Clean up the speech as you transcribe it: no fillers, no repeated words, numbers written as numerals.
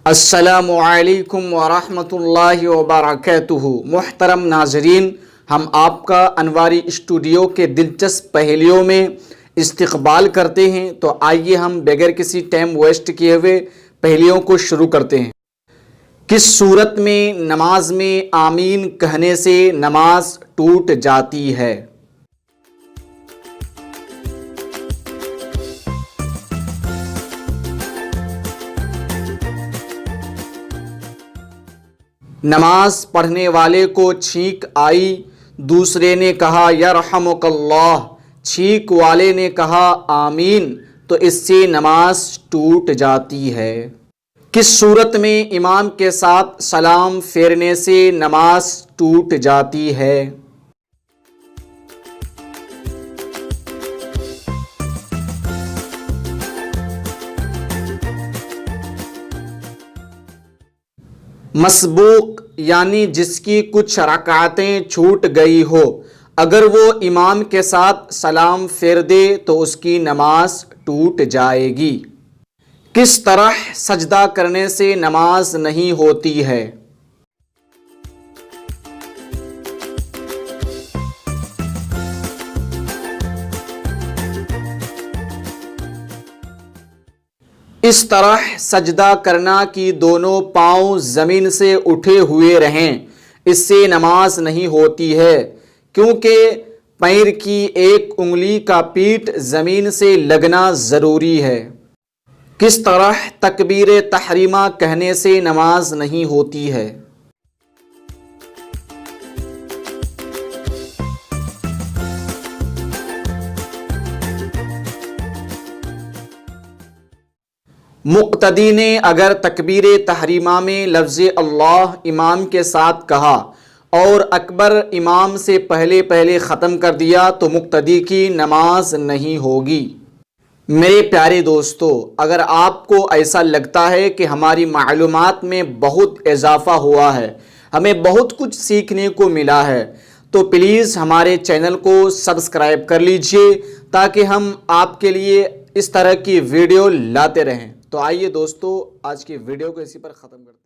السلام علیکم ورحمۃ اللہ وبرکاتہ۔ محترم ناظرین، ہم آپ کا انواری اسٹوڈیو کے دلچسپ پہیلیوں میں استقبال کرتے ہیں، تو آئیے ہم بغیر کسی ٹائم ویسٹ کیے ہوئے پہیلیوں کو شروع کرتے ہیں۔ کس صورت میں نماز میں آمین کہنے سے نماز ٹوٹ جاتی ہے؟ نماز پڑھنے والے کو چھینک آئی، دوسرے نے کہا یرحمک اللہ، چھینک والے نے کہا آمین، تو اس سے نماز ٹوٹ جاتی ہے۔ کس صورت میں امام کے ساتھ سلام پھیرنے سے نماز ٹوٹ جاتی ہے؟ مسبوق یعنی جس کی کچھ رکعتیں چھوٹ گئی ہو، اگر وہ امام کے ساتھ سلام پھیر دے تو اس کی نماز ٹوٹ جائے گی۔ کس طرح سجدہ کرنے سے نماز نہیں ہوتی ہے؟ اس طرح سجدہ کرنا کہ دونوں پاؤں زمین سے اٹھے ہوئے رہیں، اس سے نماز نہیں ہوتی ہے، کیونکہ پیر کی ایک انگلی کا پیٹھ زمین سے لگنا ضروری ہے۔ کس طرح تکبیر تحریمہ کہنے سے نماز نہیں ہوتی ہے؟ مقتدی نے اگر تکبیر تحریمہ میں لفظ اللہ امام کے ساتھ کہا اور اکبر امام سے پہلے ختم کر دیا تو مقتدی کی نماز نہیں ہوگی۔ میرے پیارے دوستو، اگر آپ کو ایسا لگتا ہے کہ ہماری معلومات میں بہت اضافہ ہوا ہے، ہمیں بہت کچھ سیکھنے کو ملا ہے، تو پلیز ہمارے چینل کو سبسکرائب کر لیجئے تاکہ ہم آپ کے لیے اس طرح کی ویڈیو لاتے رہیں۔ تو آئیے دوستو، آج کی ویڈیو کو اسی پر ختم کرتے ہیں۔